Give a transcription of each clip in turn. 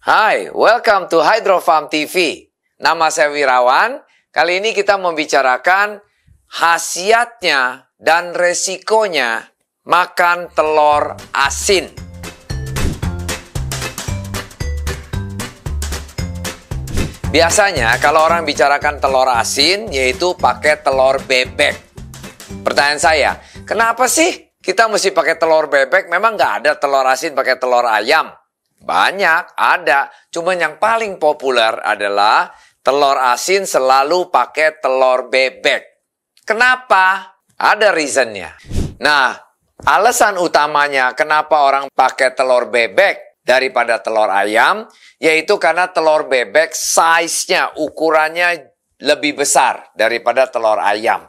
Hai, welcome to Hydro Farm TV. Nama saya Wirawan. Kali ini kita membicarakan khasiatnya dan resikonya makan telur asin. Biasanya kalau orang bicarakan telur asin, yaitu pakai telur bebek. Pertanyaan saya, kenapa sih kita mesti pakai telur bebek? Memang nggak ada telur asin pakai telur ayam. Banyak, ada. Cuman yang paling populer adalah telur asin selalu pakai telur bebek. Kenapa? Ada reasonnya. Nah, alasan utamanya kenapa orang pakai telur bebek daripada telur ayam, yaitu karena telur bebek size-nya, ukurannya lebih besar daripada telur ayam.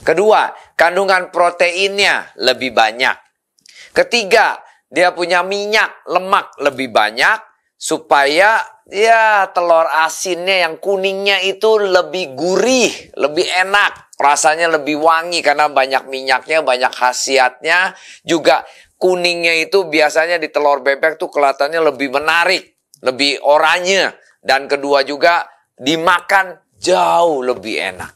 Kedua, kandungan proteinnya lebih banyak. Ketiga, dia punya minyak, lemak lebih banyak, supaya telur asinnya yang kuningnya itu lebih gurih, lebih enak, rasanya lebih wangi karena banyak minyaknya, banyak khasiatnya. Juga kuningnya itu biasanya di telur bebek tuh kelihatannya lebih menarik, lebih oranye. Dan kedua juga dimakan jauh lebih enak.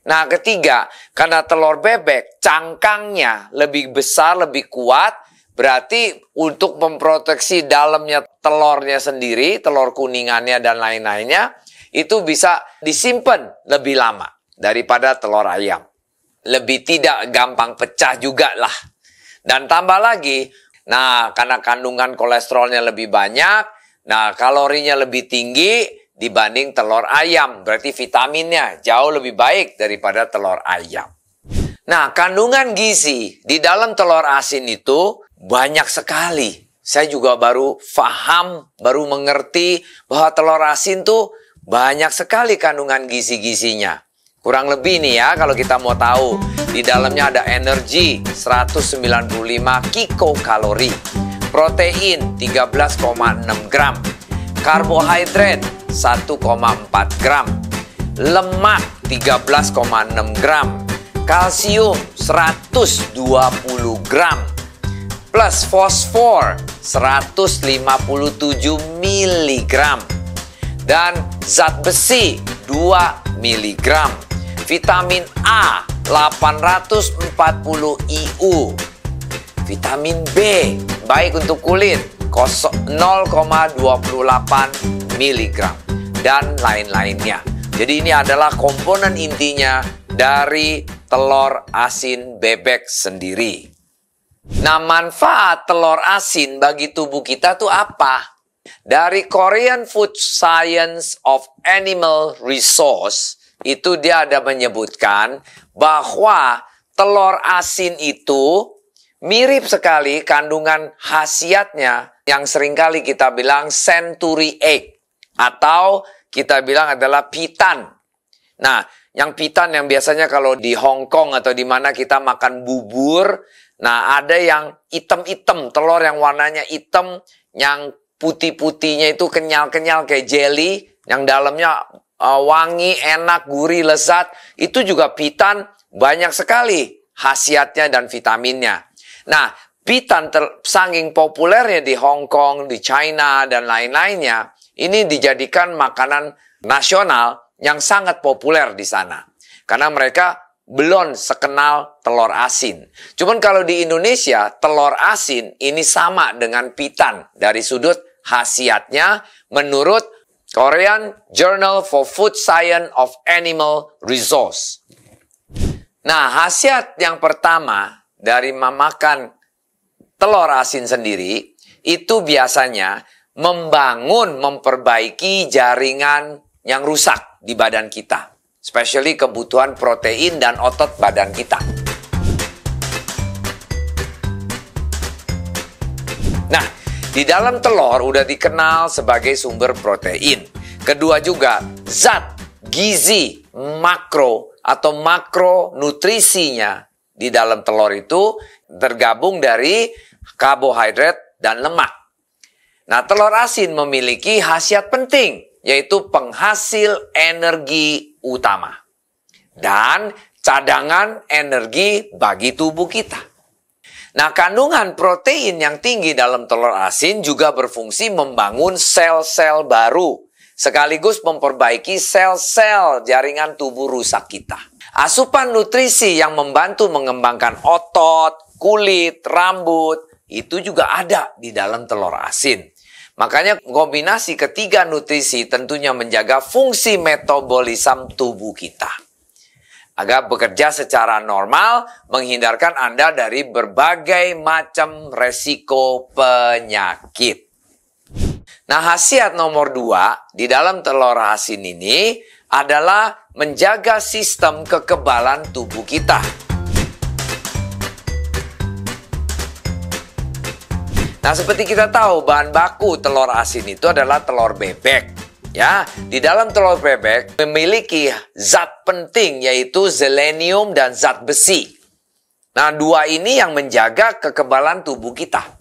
Nah, ketiga, karena telur bebek cangkangnya lebih besar, lebih kuat, berarti untuk memproteksi dalamnya telurnya sendiri, telur kuningannya dan lain-lainnya, itu bisa disimpan lebih lama daripada telur ayam. Lebih tidak gampang pecah juga lah. Dan tambah lagi, nah karena kandungan kolesterolnya lebih banyak, nah kalorinya lebih tinggi dibanding telur ayam. Berarti vitaminnya jauh lebih baik daripada telur ayam. Nah, kandungan gizi di dalam telur asin itu banyak sekali. Saya juga baru mengerti bahwa telur asin tuh banyak sekali kandungan gizi-gizinya. Kurang lebih nih ya, kalau kita mau tahu, di dalamnya ada energi 195 kilokalori, protein 13,6 gram, karbohidrat 1,4 gram, lemak 13,6 gram, kalsium 120 gram, plus fosfor 157 mg, dan zat besi 2 mg, vitamin A 840 IU, vitamin B baik untuk kulit 0,28 mg, dan lain-lainnya. Jadi ini adalah komponen intinya dari telur asin bebek sendiri. Nah, manfaat telur asin bagi tubuh kita tuh apa? Dari Korean Food Science of Animal Resource, itu dia ada menyebutkan bahwa telur asin itu mirip sekali kandungan khasiatnya yang seringkali kita bilang century egg, atau kita bilang adalah pitan. Nah, yang pitan yang biasanya kalau di Hong Kong atau di mana kita makan bubur, nah ada yang hitam-hitam, telur yang warnanya hitam, yang putih-putihnya itu kenyal-kenyal kayak jelly, yang dalamnya wangi, enak, gurih, lezat. Itu juga pitan banyak sekali khasiatnya dan vitaminnya. Nah, pitan saking populernya di Hong Kong, di China, dan lain-lainnya, ini dijadikan makanan nasional yang sangat populer di sana. Karena mereka belum sekenal telur asin. Cuman kalau di Indonesia, telur asin ini sama dengan pitan dari sudut khasiatnya menurut Korean Journal for Food Science of Animal Resource. Nah, khasiat yang pertama dari memakan telur asin sendiri, itu biasanya memperbaiki jaringan yang rusak di badan kita. Especially kebutuhan protein dan otot badan kita. Nah, di dalam telur udah dikenal sebagai sumber protein. Kedua juga, zat gizi makro atau makronutrisinya di dalam telur itu tergabung dari karbohidrat dan lemak. Nah, telur asin memiliki khasiat penting, yaitu penghasil energi utama dan cadangan energi bagi tubuh kita. Nah, kandungan protein yang tinggi dalam telur asin juga berfungsi membangun sel-sel baru, sekaligus memperbaiki sel-sel jaringan tubuh rusak kita. Asupan nutrisi yang membantu mengembangkan otot, kulit, rambut, itu juga ada di dalam telur asin. Makanya kombinasi ketiga nutrisi tentunya menjaga fungsi metabolisme tubuh kita, agar bekerja secara normal, menghindarkan Anda dari berbagai macam resiko penyakit. Nah, khasiat nomor 2 di dalam telur asin ini adalah menjaga sistem kekebalan tubuh kita. Nah, seperti kita tahu, bahan baku telur asin itu adalah telur bebek. Ya, di dalam telur bebek memiliki zat penting yaitu selenium dan zat besi. Nah, dua ini yang menjaga kekebalan tubuh kita.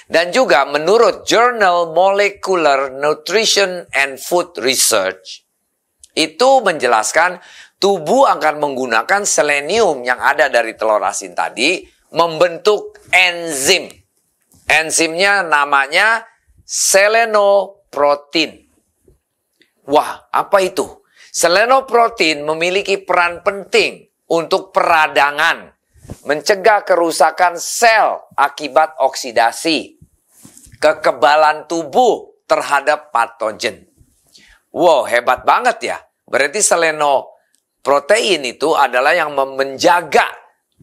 Dan juga menurut Journal Molecular Nutrition and Food Research, itu menjelaskan tubuh akan menggunakan selenium yang ada dari telur asin tadi membentuk enzim. Enzimnya namanya selenoprotein. Wah, apa itu? Selenoprotein memiliki peran penting untuk peradangan, mencegah kerusakan sel akibat oksidasi, kekebalan tubuh terhadap patogen. Wow, hebat banget ya. Berarti selenoprotein itu adalah yang menjaga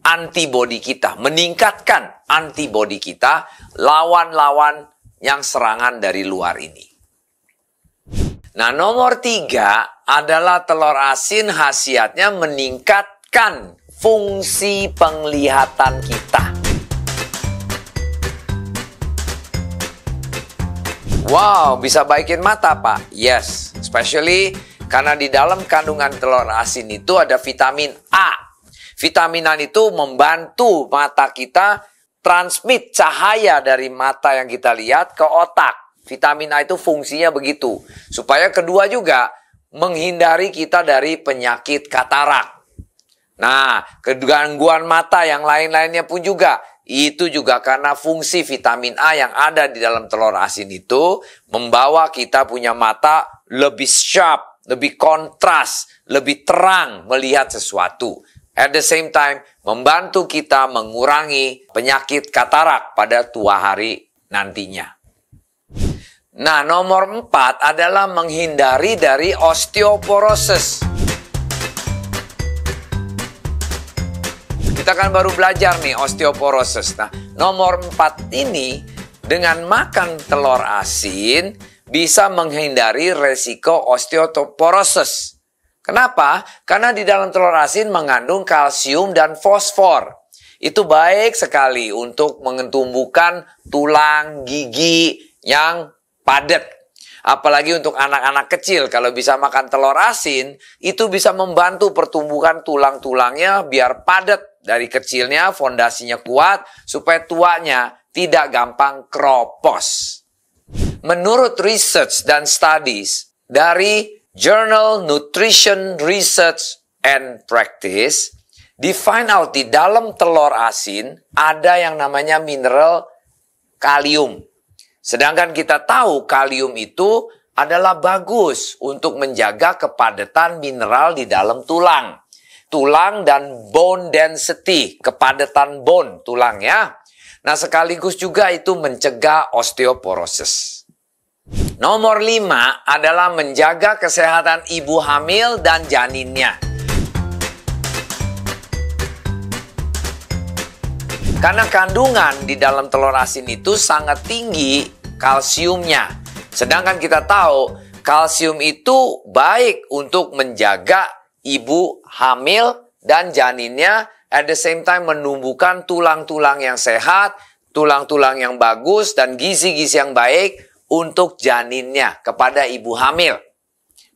antibodi kita, meningkatkan antibodi kita lawan-lawan yang serangan dari luar ini. Nah, nomor 3 adalah telur asin khasiatnya meningkatkan fungsi penglihatan kita. Wow, bisa baikin mata, Pak? Yes, especially karena di dalam kandungan telur asin itu ada vitamin A. Vitamin A itu membantu mata kita transmit cahaya dari mata yang kita lihat ke otak. Vitamin A itu fungsinya begitu. Supaya kedua juga menghindari kita dari penyakit katarak. Nah, gangguan mata yang lain-lainnya pun juga. Itu juga karena fungsi vitamin A yang ada di dalam telur asin itu membawa kita punya mata lebih sharp, lebih kontras, lebih terang melihat sesuatu. At the same time, membantu kita mengurangi penyakit katarak pada tua hari nantinya. Nah, nomor 4 adalah menghindari dari osteoporosis. Kita kan baru belajar nih osteoporosis. Nah, nomor 4 ini dengan makan telur asin bisa menghindari resiko osteoporosis. Kenapa? Karena di dalam telur asin mengandung kalsium dan fosfor. Itu baik sekali untuk mentumbuhkan tulang gigi yang padat. Apalagi untuk anak-anak kecil, kalau bisa makan telur asin, itu bisa membantu pertumbuhan tulang-tulangnya biar padat. Dari kecilnya, fondasinya kuat, supaya tuanya tidak gampang kropos. Menurut research dan studies dari Journal Nutrition Research and Practice, di find out di dalam telur asin ada yang namanya mineral kalium. Sedangkan kita tahu kalium itu adalah bagus untuk menjaga kepadatan mineral di dalam tulang. Tulang dan bone density, kepadatan bone tulang ya. Nah, sekaligus juga itu mencegah osteoporosis. Nomor 5 adalah menjaga kesehatan ibu hamil dan janinnya. Karena kandungan di dalam telur asin itu sangat tinggi kalsiumnya. Sedangkan kita tahu kalsium itu baik untuk menjaga ibu hamil dan janinnya, at the same time menumbuhkan tulang-tulang yang sehat, tulang-tulang yang bagus, dan gizi-gizi yang baik untuk janinnya kepada ibu hamil.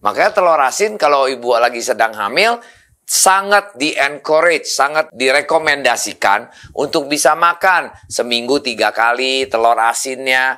Makanya telur asin kalau ibu lagi sedang hamil, sangat di-encourage, sangat direkomendasikan untuk bisa makan seminggu 3 kali telur asinnya,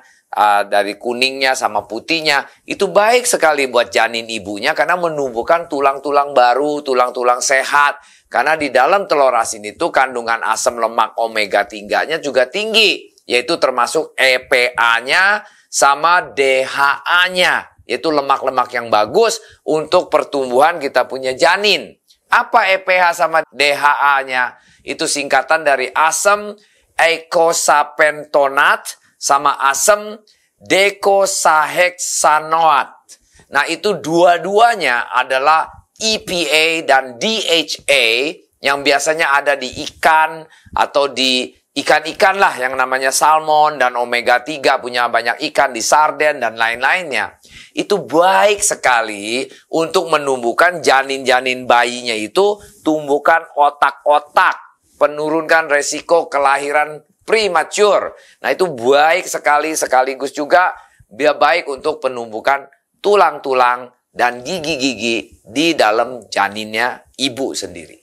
dari kuningnya sama putihnya, itu baik sekali buat janin ibunya karena menumbuhkan tulang-tulang baru, tulang-tulang sehat. Karena di dalam telur asin itu kandungan asam lemak omega 3-nya juga tinggi, yaitu termasuk EPA-nya sama DHA-nya, yaitu lemak-lemak yang bagus untuk pertumbuhan kita punya janin. Apa EPA sama DHA-nya? Itu singkatan dari asam eicosapentaenoate sama asam docosahexaenoate. Nah, itu dua-duanya adalah EPA dan DHA yang biasanya ada di ikan atau di ikan-ikan lah yang namanya salmon dan omega 3 punya banyak ikan di sarden dan lain-lainnya. Itu baik sekali untuk menumbuhkan janin-janin bayinya itu tumbuhkan otak-otak, penurunkan resiko kelahiran prematur. Nah, itu baik sekali sekaligus juga dia baik untuk penumbuhan tulang-tulang dan gigi-gigi di dalam janinnya ibu sendiri.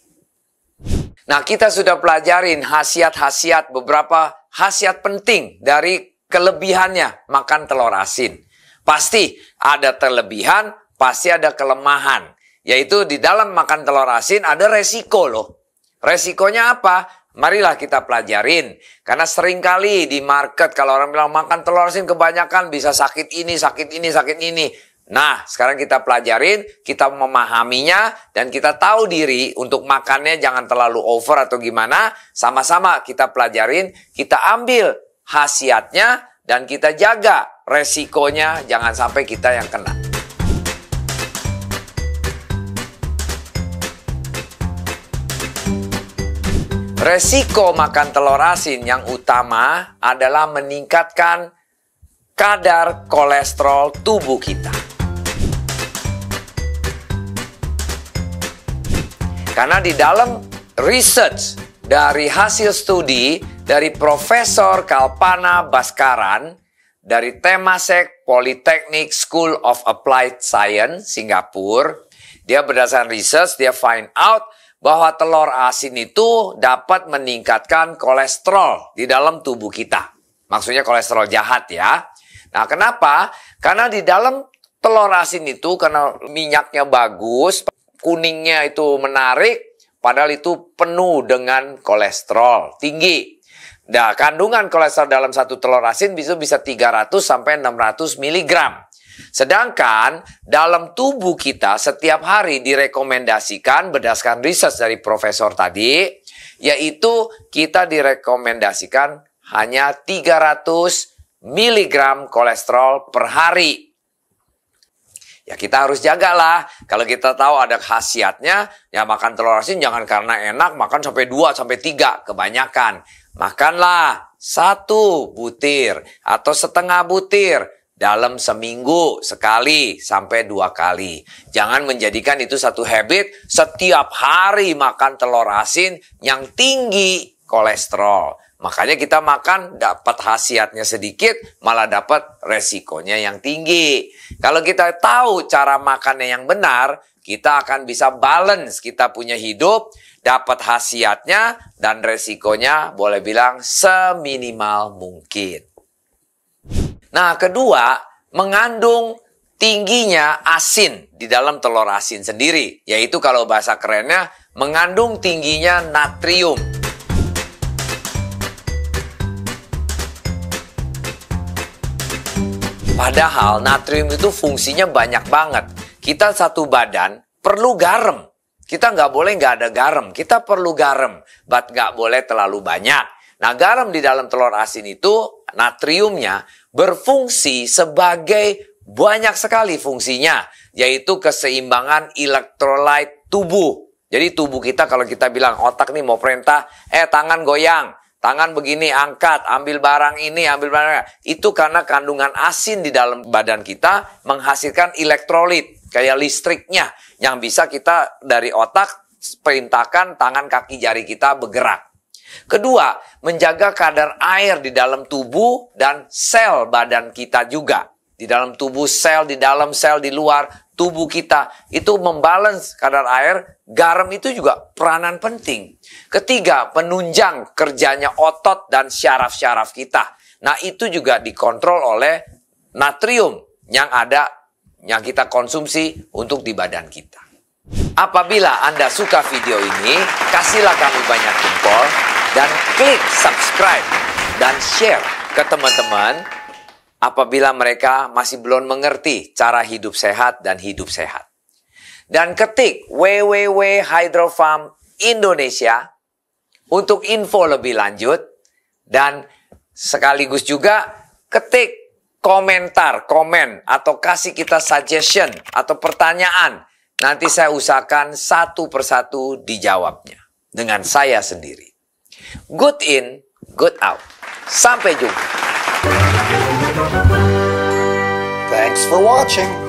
Nah, kita sudah pelajarin khasiat-khasiat, beberapa khasiat penting dari kelebihannya makan telur asin. Pasti ada kelebihan, pasti ada kelemahan. Yaitu di dalam makan telur asin ada resiko loh. Resikonya apa? Marilah kita pelajarin. Karena seringkali di market kalau orang bilang makan telur asin kebanyakan bisa sakit ini, sakit ini, sakit ini. Nah, sekarang kita pelajarin, kita memahaminya, dan kita tahu diri untuk makannya jangan terlalu over atau gimana. Sama-sama kita pelajarin, kita ambil khasiatnya, dan kita jaga resikonya, jangan sampai kita yang kena. Resiko makan telur asin yang utama adalah meningkatkan kadar kolesterol tubuh kita. Karena di dalam research dari hasil studi dari Profesor Kalpana Bhaskaran dari Temasek Polytechnic School of Applied Science, Singapura, dia berdasarkan research, dia find out bahwa telur asin itu dapat meningkatkan kolesterol di dalam tubuh kita. Maksudnya kolesterol jahat ya. Nah, kenapa? Karena di dalam telur asin itu karena minyaknya bagus, kuningnya itu menarik, padahal itu penuh dengan kolesterol tinggi. Nah, kandungan kolesterol dalam satu telur asin bisa 300 sampai 600 mg. Sedangkan dalam tubuh kita setiap hari direkomendasikan berdasarkan riset dari profesor tadi, yaitu kita direkomendasikan hanya 300 mg kolesterol per hari. Ya kita harus jagalah. Kalau kita tahu ada khasiatnya, ya makan telur asin jangan karena enak, makan sampai 2 sampai 3 kebanyakan. Makanlah 1 butir atau setengah butir dalam seminggu sekali sampai 2 kali. Jangan menjadikan itu satu habit setiap hari makan telur asin yang tinggi kolesterol. Makanya kita makan dapat khasiatnya sedikit, malah dapat resikonya yang tinggi. Kalau kita tahu cara makannya yang benar, kita akan bisa balance kita punya hidup, dapat khasiatnya, dan resikonya boleh bilang seminimal mungkin. Nah, kedua, mengandung tingginya asin di dalam telur asin sendiri. Yaitu kalau bahasa kerennya, mengandung tingginya natrium. Padahal natrium itu fungsinya banyak banget. Kita satu badan perlu garam. Kita nggak boleh nggak ada garam. Kita perlu garam, but nggak boleh terlalu banyak. Nah, garam di dalam telur asin itu, natriumnya berfungsi sebagai banyak sekali fungsinya. Yaitu keseimbangan elektrolit tubuh. Jadi tubuh kita kalau kita bilang otak nih mau perintah, tangan goyang. Tangan begini, angkat, ambil barang ini, ambil barang ini. Itu karena kandungan asin di dalam badan kita menghasilkan elektrolit, kayak listriknya. Yang bisa kita dari otak perintahkan tangan kaki jari kita bergerak. Kedua, menjaga kadar air di dalam tubuh dan sel badan kita juga. Di dalam tubuh sel, di dalam sel, di luar tubuh kita. Itu membalance kadar air. Garam itu juga peranan penting. Ketiga, penunjang kerjanya otot dan syaraf-syaraf kita. Nah, itu juga dikontrol oleh natrium yang kita konsumsi untuk di badan kita. Apabila Anda suka video ini, kasihlah kami banyak jempol dan klik subscribe dan share ke teman-teman apabila mereka masih belum mengerti cara hidup sehat dan hidup sehat. Dan ketik www.hydrofarm Indonesia untuk info lebih lanjut dan sekaligus juga ketik komen atau kasih kita suggestion atau pertanyaan. Nanti saya usahakan satu persatu dijawabnya dengan saya sendiri. Good in, good out. Sampai jumpa. Thanks for watching.